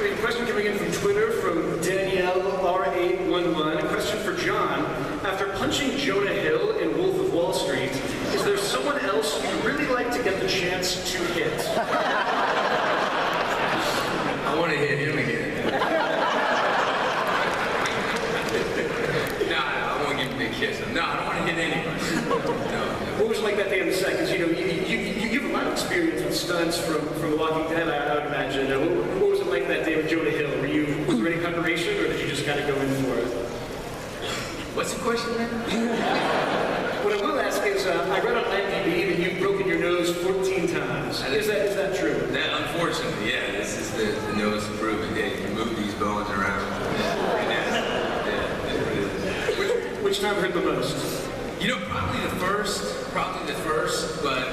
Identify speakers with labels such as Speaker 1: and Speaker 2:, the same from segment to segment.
Speaker 1: We have a question coming in from Twitter from Danielle R811. A question for John. After punching Jonah Hill in Wolf of Wall Street, is there someone else you'd really like to get the chance to hit?
Speaker 2: I want to hit him again. No, I won't give him a big kiss. No, I don't want to hit anybody. No.
Speaker 1: What was it like that day on the set? Because you have a lot of experience with stunts from The Walking Dead, I would imagine. What was it like that day with Jonah Hill? Was there any preparation, or did you just kind of go in for it?
Speaker 2: What's the question, man?
Speaker 1: What I will ask is, I read on IMDb that you've broken your nose 14 times. Is that true?
Speaker 2: Unfortunately, yeah. This is the nose improvement. Yeah, you can move these bones around.
Speaker 1: Which time hurt the most?
Speaker 2: You know, probably the first, but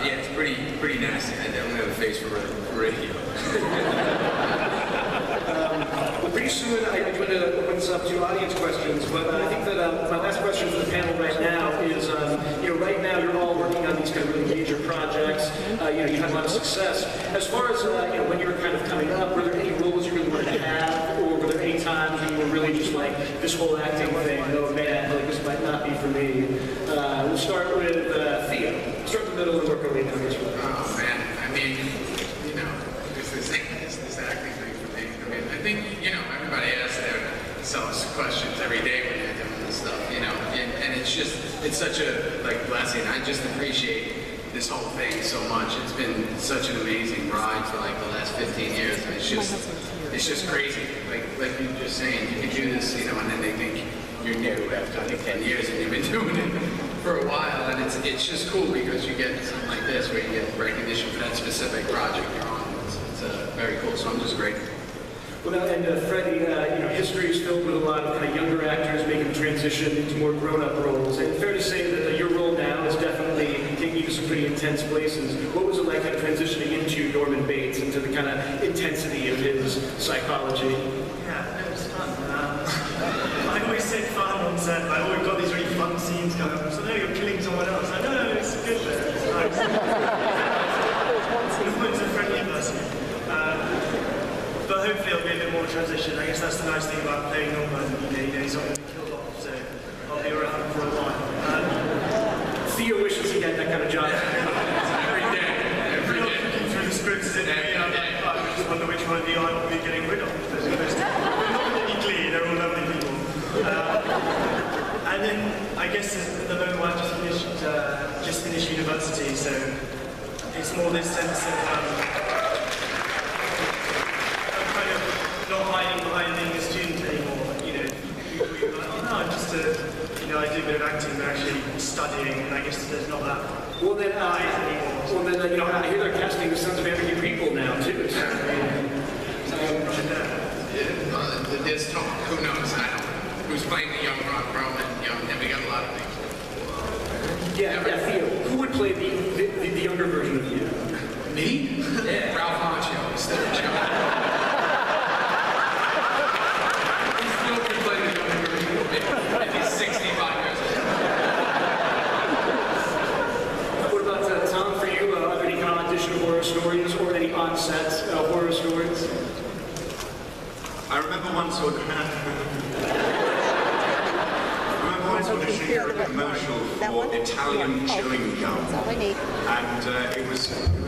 Speaker 2: yeah, it's pretty nasty. I don't have a face for radio.
Speaker 1: Well, pretty soon I'm going to open this up to audience questions, but I think that my last question for the panel right now is, right now you're all working on these kind of really major projects. You've had a lot of success. As far as when you were kind of coming up, were there any roles you really wanted to have, or were there any times when you were really just like, this whole acting thing, oh man, like this might not be for me? We'll start with Theo. Start in the middle and work our way down this way.
Speaker 3: Oh man, I mean, this acting thing for me. I mean, I think, everybody asks themselves questions every day when they're doing this stuff, and it's such a, blessing. I just appreciate this whole thing so much. It's been such an amazing ride for the last 15 years. And it's just crazy. Like you were just saying, you can do this, and then they think you're new after 10 years and you've been doing it for a while. And it's just cool because you get something like this where you get recognition for that specific project you're on. It's very cool. So I'm just grateful.
Speaker 1: Well, and Freddie, history is filled with a lot of kind of younger actors making the transition into more grown-up roles. And fair to say that your role now is definitely taking you to some pretty intense places. What was it like kind of transitioning into Norman Bates, into the kind of intensity of his psychology?
Speaker 4: Yeah, it was fun. I always said fun on set. We've got these really fun scenes going on. So, no, you're killing someone else. No, it's good there. It's nice. It's a friendly person. But hopefully it'll be a bit more transition. I guess that's the nice thing about playing Norman. He's not going to be killed off, so I'll be around for a while.
Speaker 1: Theo wishes he had that kind of job.
Speaker 2: Every day.
Speaker 4: Looking through the scripts in me, I just wonder which one of you I will be getting rid of. We're not particularly, they're all lovely people. And then I guess at the moment I just finished university, so it's more this sense of not hiding behind being a student anymore. People are like, oh no, I'm just I do a bit of acting, but actually studying, and I guess there's not that.
Speaker 1: Well then, I hear they're casting the Sons of Anarchy people now too.
Speaker 3: There's talk. Who knows? I don't know. Who's playing the young Ron Perlman? We got a lot of things.
Speaker 1: Yeah, Theo. Who would play the younger version of you?
Speaker 3: Me? Yeah, Ralph Macchio. Instead of John.
Speaker 2: He's 65 years old.
Speaker 1: What about Tom, for you? Are there any kind of audition horror stories or any on-set horror stories?
Speaker 5: I remember once auditioning for a commercial for Italian chewing gum. And it was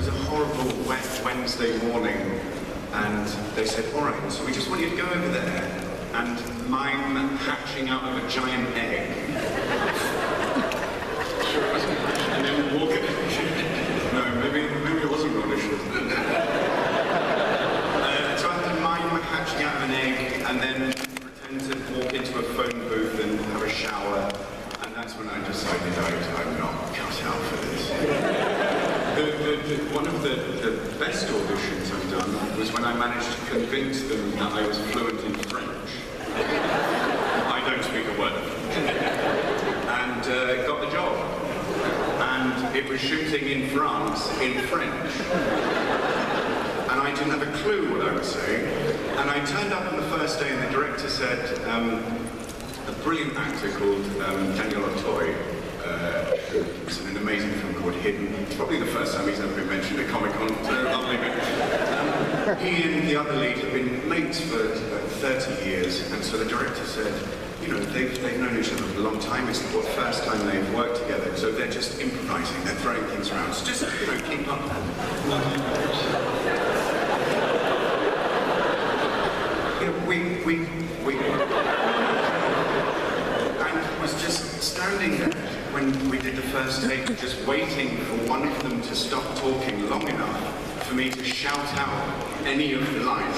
Speaker 5: a horrible wet Wednesday morning, and they said, all right, so we just want you to go over there and mime hatching out of a giant egg. And then walk it. No, maybe it wasn't an audition. So I had to mime hatching out of an egg and then pretend to walk into a phone booth and have a shower. And that's when I decided I'm not cut out for this. One of the best auditions I've done was when I managed to convince them that I was fluent in French. I don't speak a word. And got the job. And it was shooting in France in French. And I didn't have a clue what I was saying. And I turned up on the first day and the director said, a brilliant actor called Daniel Auteuil, who's in an amazing film called Hidden. It's probably the first time he's ever been mentioned at Comic-Con, so lovely. he and the other lead have been mates for 30 years, and so the director said, you know, they've known each other for a long time. It's the first time they've worked together, so they're just improvising. They're throwing things around. So just, you know, keep up. You know, we and was just standing there when we did the first take, just waiting for one of them to stop talking long enough for me to shout out any of the lines.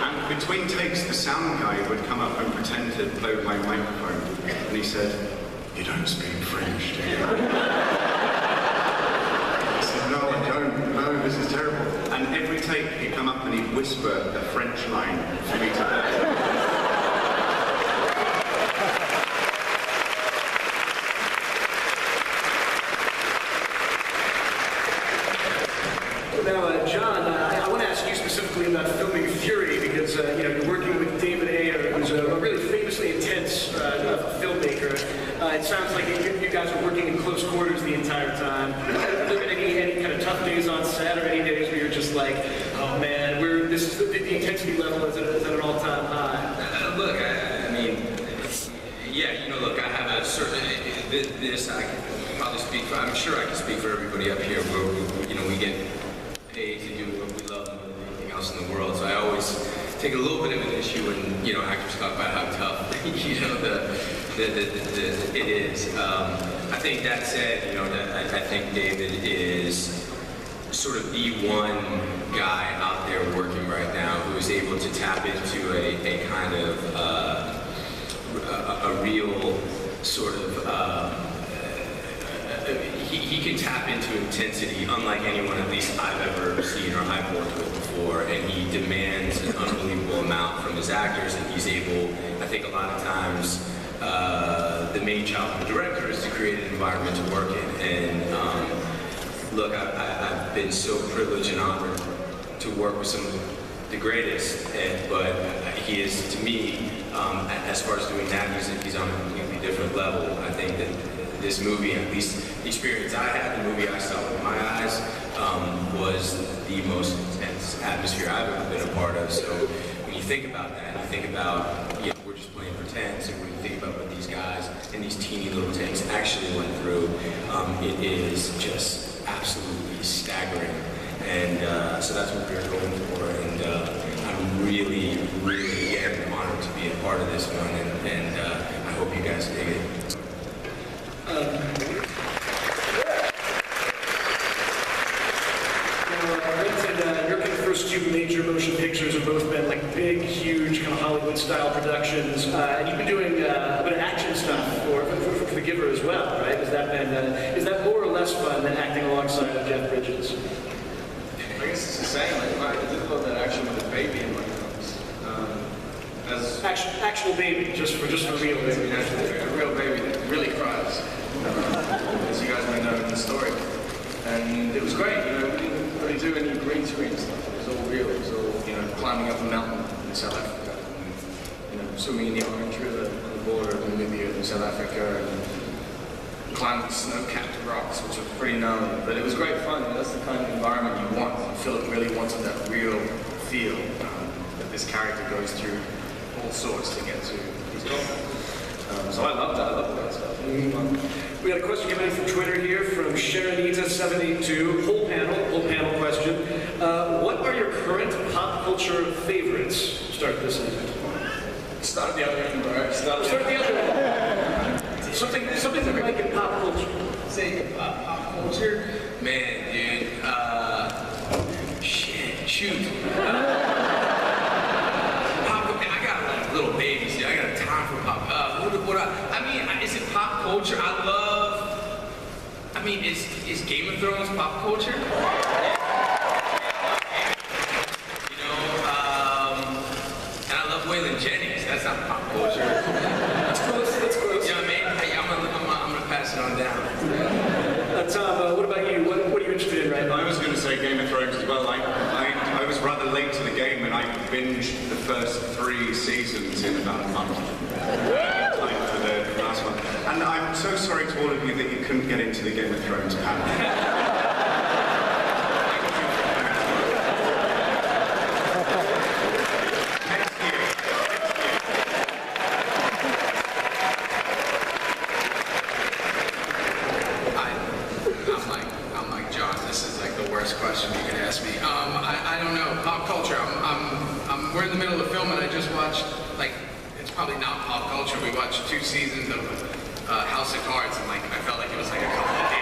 Speaker 5: And between takes, the sound guy would come up and pretend to blow my microphone, and he said, "You don't speak French, do you?" I said, "No, I don't. No, this is terrible." And every take, he'd come up and he'd whisper a French line for me to learn.
Speaker 1: Now, John, I want to ask you specifically about filming Fury, because you know, you're working with David Ayer, who's a really famously intense filmmaker. It sounds like you guys are working in close quarters the entire time. Are there any kind of tough days on set, or any days where you're just like, oh man, the intensity level is at an all-time high?
Speaker 2: Look, I mean, yeah, you know, look, I have a certain, this I can probably speak for, I'm sure I can speak for everybody up here, where, you know, we get paid to do what we love more than anything else in the world. So I always take a little bit of an issue when, you know, actors talk about how tough, you know, it is. I think that said, you know, I think David is sort of the one guy out there working right now who is able to tap into a kind of a real sort of he can tap into intensity unlike anyone at least I've ever seen or I've worked with before, and he demands an unbelievable amount from his actors, and he's able, I think a lot of times, the main job of the director is to create an environment to work in. And look, I've been so privileged and honored to work with some of the greatest, but he is, to me, as far as doing that music, he's on a completely different level. I think that this movie, at least the experience I had, the movie I saw with my eyes, was the most intense atmosphere I've ever been a part of. So when you think about that, you think about, you know, we're just playing pretend, so when you think about what these guys in these teeny little tanks actually went through, it is just absolutely staggering. And so that's what we're going for, and I'm really, really, again, honored to be a part of this one, and I hope you guys dig it.
Speaker 1: Brenton, your kind of first two major motion pictures have both been like big, huge, kind of Hollywood-style productions, and you've been doing a bit of action stuff for The Giver as well, right? Is that more or less fun than acting alongside of Jeff Bridges?
Speaker 6: I guess it's the same. I did a little bit of action with a baby in my films.
Speaker 1: Actual baby, just for real baby.
Speaker 6: A real baby that really cries, as you guys may know in the story. And it was great. You know, we didn't really do any green screen stuff. It was all real. It was all, you know, climbing up a mountain in South Africa, and, you know, swimming in the Orange River on the border of Namibia and South Africa, and climbing snow-capped rocks, which was pretty gnarly. But it was great fun. And that's the kind of environment you want. Philip really wanted that real feel that this character goes through all sorts to get to his goal. So I loved that. I loved that stuff. It was fun.
Speaker 1: We got a question coming in from Twitter here from Sharonita782. Whole panel question. What are your current pop culture favorites? Start this in.
Speaker 6: Start the other end, right?
Speaker 1: Start the other end. Something that we like in pop culture.
Speaker 2: Say pop culture? Man, dude. Shoot. I got like little babies, dude. I got time for pop. I mean, is it pop culture? I mean, is Game of Thrones pop culture? You know, and I love Waylon Jennings. That's not pop culture.
Speaker 1: That's close.
Speaker 2: You know what I mean? Hey, I'm gonna pass it on down.
Speaker 1: Tom, what about you? What are you interested in right now?
Speaker 5: I was going to say Game of Thrones as well. I was rather late to the game, and I binged the first 3 seasons in about a month. Time for the last one. And I'm so sorry to all of you that you couldn't get into the Game of Thrones panel.
Speaker 3: you could ask me. I don't know. Pop culture. We're in the middle of the film, and I just watched, like, it's probably not pop culture. We watched 2 seasons of House of Cards, and like I felt like it was like a couple of days.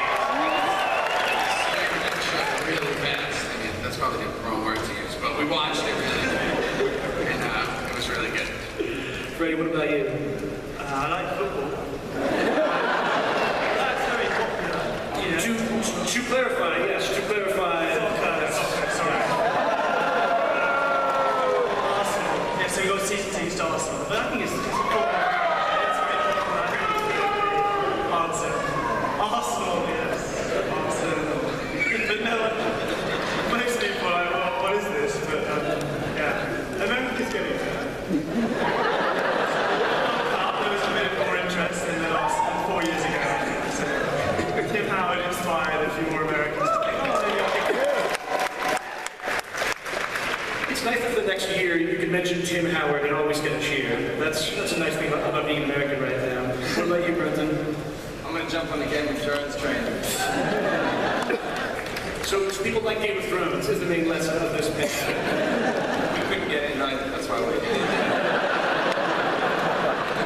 Speaker 3: Really fast. I mean, that's probably the wrong word to use, but we watched it really, and it was really good.
Speaker 1: Freddie, what about you?
Speaker 4: I like football. That's very popular. You know?
Speaker 1: To clarify, yes, to clarify.
Speaker 4: Soccer, sorry. Arsenal. Yeah, so we got season tickets to Arsenal. But I think it's a popular. It's a very popular answer. Arsenal, yes. Arsenal. But no, most people are like, well, what is this? But yeah, America's getting there. There was a bit more interest in the last 4 years ago. So Tim Howard inspired a few more Americans to think, oh,
Speaker 1: It's nice that the next year you can mention Tim Howard and always get a cheer. That's a nice thing about being American right now. What about you, Brenton?
Speaker 6: I'm going to jump on the Game of Thrones train.
Speaker 1: So people like Game of Thrones is the main lesson of this pitch.
Speaker 6: We couldn't get in either, that's why we're here.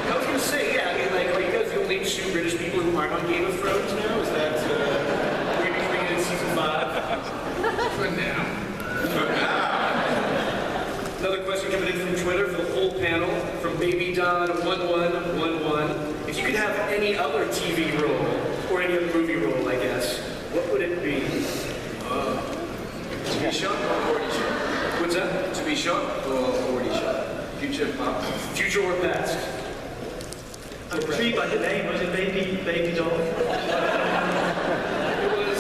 Speaker 1: I was going to say, yeah, I mean, like, are you guys the only 2 British people who aren't on Game of Thrones now? Is that, maybe coming in season 5?
Speaker 3: For now.
Speaker 1: Another question coming in from Twitter for the whole panel, from Baby Don 1111. If you could have any other TV role, or any other movie role, I guess, what would it be?
Speaker 6: To be shot or already shot?
Speaker 1: What's that?
Speaker 6: To be shot or already shot? Future, past?
Speaker 1: Future or past?
Speaker 4: I'm intrigued by the name. Was it Baby Doll?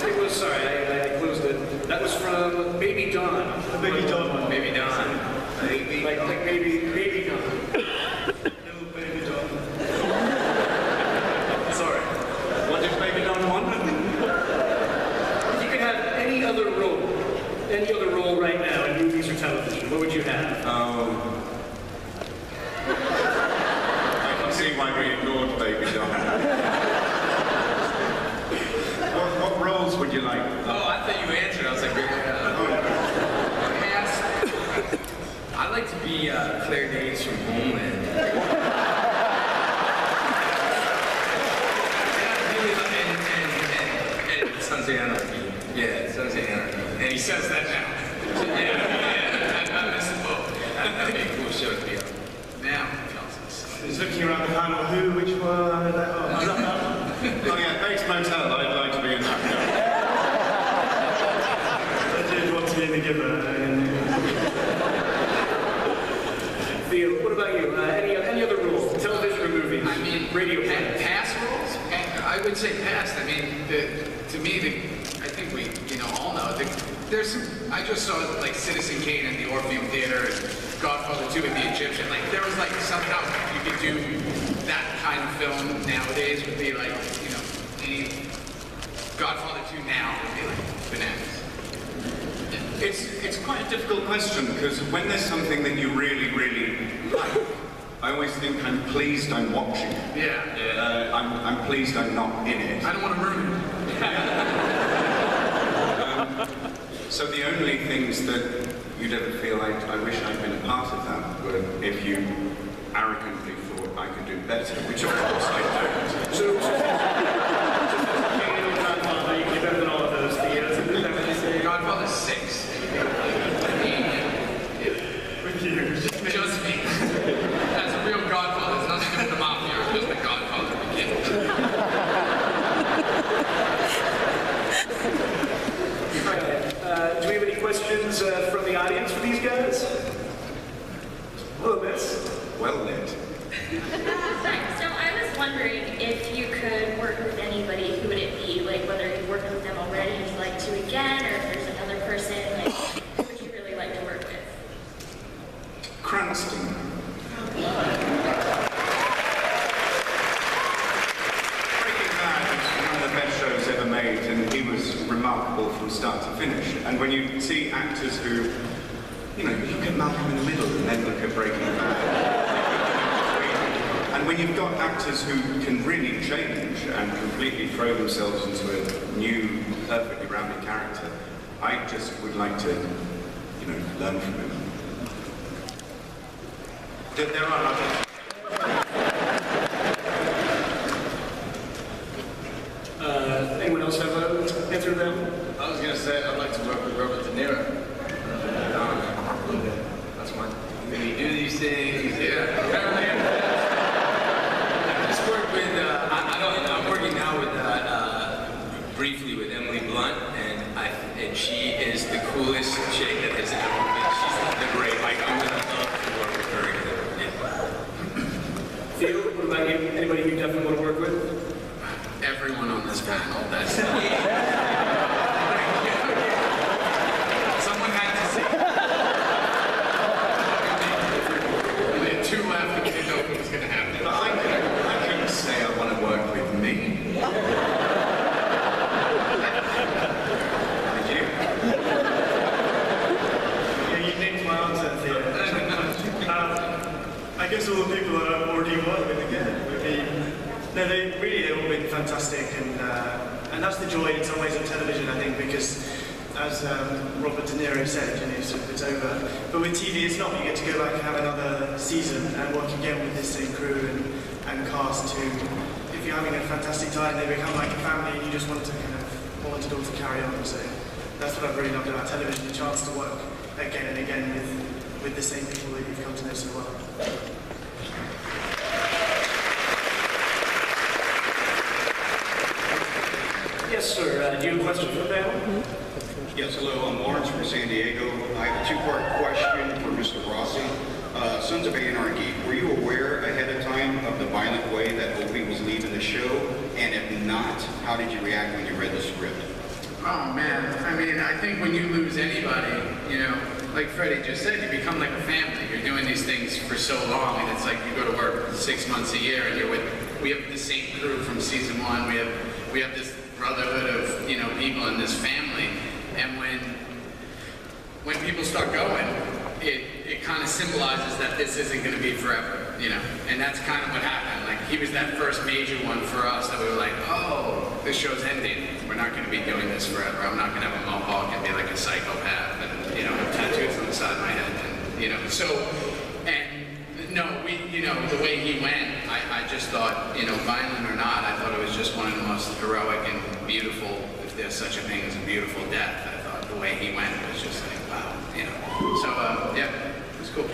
Speaker 1: It was, sorry, I closed it. That was from Baby Don.
Speaker 4: The Baby Doll one.
Speaker 2: Maybe Don.
Speaker 1: Like Baby Don.
Speaker 4: Little Baby Doll. Sorry.
Speaker 5: What did Baby Don want?
Speaker 1: If you could have any other role right now in movies or television, what would you have?
Speaker 5: I can see why we ignored Baby Don. What roles would you like?
Speaker 2: Oh, I thought you answered. I was like, I'd like to be Claire Danes from Homeland. And Sons of Anarchy. Yeah, Sons of Anarchy. And he says that now. Yeah, I miss the boat. That'd be a cool show to be on.
Speaker 3: Now he tells us.
Speaker 4: He's looking around the panel. Which one?
Speaker 5: Oh yeah, Bates Motel. I'd like to be in that.
Speaker 4: I did want to be in The Giver.
Speaker 1: Theo, what about you? Any other role? Television or movies?
Speaker 3: I mean,
Speaker 1: radio
Speaker 3: past roles? I would say past. I mean, to me, I think we, all know. There's some, I just saw like Citizen Kane at the Orpheum Theater and Godfather 2 at the Egyptian. Like, there was like somehow you could do that kind of film nowadays would be like, any Godfather 2 now would be like bananas.
Speaker 5: It's quite a difficult question because when there's something that you really, really like, I always think I'm pleased I'm watching it.
Speaker 3: Yeah.
Speaker 5: I'm pleased I'm not in it.
Speaker 3: I don't want to ruin it.
Speaker 5: So the only things that you'd ever feel like I wish I'd been a part of that were if you arrogantly thought I could do better, which of course I don't.
Speaker 1: So Godfather, you can do better than all of those, Theo.
Speaker 3: Godfather 6.
Speaker 4: With you.
Speaker 3: Just me. As a real Godfather, it's nothing to do with the mafia, it's just the Godfather begins.
Speaker 1: Do we have any questions from the audience for these guys? Hello, miss.
Speaker 5: Well lit.
Speaker 7: Hi, so I was wondering if you could work with anybody, who would it be? Like, whether you've worked with them already and you'd like to again, or if there's another person, like, who would you really like to work with?
Speaker 5: Cranston. Breaking Bad is one of the best shows ever made, and he was remarkable from start to finish. And when you see actors who, you look at Malcolm in the Middle and then look at Breaking Bad. And when you've got actors who can really change and completely throw themselves into a new, perfectly rounded character, I just would like to, learn from him. There are others.
Speaker 1: Anyone else have an answer to that?
Speaker 6: I was going to say I'd like to work with Robert De Niro. That's mine.
Speaker 2: When you do these things,
Speaker 6: Yeah, apparently.
Speaker 2: I just worked with, I'm working now with, briefly with Emily Blunt, and she is the coolest chick that has ever been. She's the great, I'm gonna love to work with her again. Yeah.
Speaker 1: Theo, what about you? Anybody you definitely want to work with?
Speaker 3: Everyone on this panel, that's someone had to see. We had two left and we didn't know what was going to happen.
Speaker 5: I couldn't say I want to work with me. Did you?
Speaker 4: Yeah, you named my answer, Theo. I guess all the people that I've already worked with again would be. No, they've all been fantastic, and that's the joy in some ways of television, I think, because as Robert De Niro said, it's over. But with TV, it's not. You get to go back and have another season and work again with this same crew and cast too. If you're having a fantastic time, they become like a family, and you just want to want it all to carry on. So that's what I've really loved about television: the chance to work again and again with the same people that you've come to know so well.
Speaker 1: Yes, sir. Do you have a question for the panel?
Speaker 8: Yes, hello, I'm Lawrence from San Diego. I have a two-part question for Mr. Rossi. Sons of Anarchy, were you aware ahead of time of the violent way that Opie was leaving the show? And if not, how did you react when you read the script?
Speaker 3: Oh man, I mean, I think when you lose anybody, like Freddie just said, you become like a family. You're doing these things for so long, and it's like you go to work 6 months a year, and we have the same crew from season 1. We have this brotherhood of people in this family, and when people start going, it kind of symbolizes that this isn't going to be forever, and that's kind of what happened. Like he was that first major one for us that we were like, oh, this show's ending. We're not going to be doing this forever. I'm not going to have a mohawk and be like a psychopath and have tattoos on the side of my head, and no, the way he went, I just thought, violent or not, I thought it was just one of the most heroic and beautiful, if there's such a thing as a beautiful death. I thought the way he went was just like, wow, So, yeah, it was cool.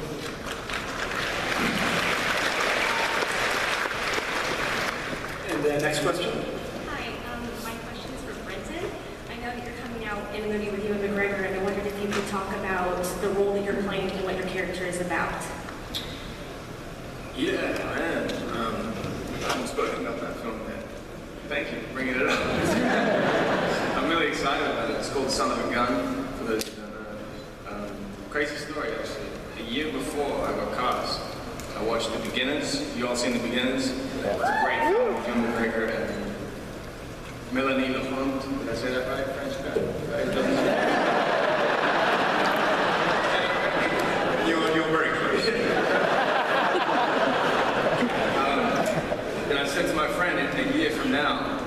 Speaker 1: And next question.
Speaker 9: Hi, my question is for Brenton. I know that you're coming out in a movie with Ewan McGregor, and I wondered if you could talk about the role that you're playing and what your character is about.
Speaker 6: Yeah, I am. I haven't spoken about that film yet. Thank you for bringing it up. I'm really excited about it. It's called Son of a Gun, for those who don't know. Crazy story, actually. A year before I got cast, I watched The Beginners. You all seen The Beginners? It's a great film with Ewan McGregor and Melanie LaFont. Did I say that right? French guy? You're very close. And I said to my friend, a year from now,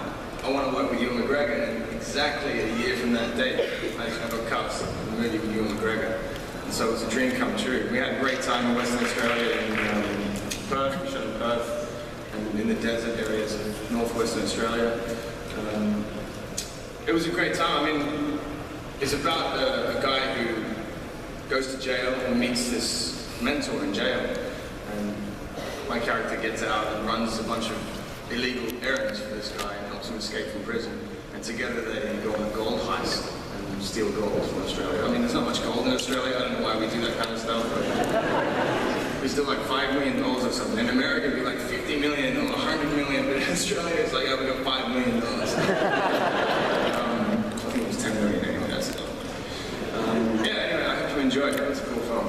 Speaker 6: I want to work with Ewan McGregor. And exactly a year from that date, I got cast in the movie with Ewan McGregor. And so it was a dream come true. We had a great time in Western Australia, in Perth. We shot in Perth, and in the desert areas of northwestern Australia. It was a great time. I mean, it's about a guy who goes to jail and meets this mentor in jail. And my character gets out and runs a bunch of illegal errands for this guy and helps him escape from prison. And together they go on a gold heist and steal gold from Australia. I mean, there's not much gold in Australia. I don't know why we do that kind of stuff, but we steal like $5 million or something. In America, it'd be like 50 million or 100 million, but in Australia, it's like, oh, we got $5 million. I think it was 10 million anyway, that stuff. Yeah, anyway, I hope you enjoy it. It's a cool film.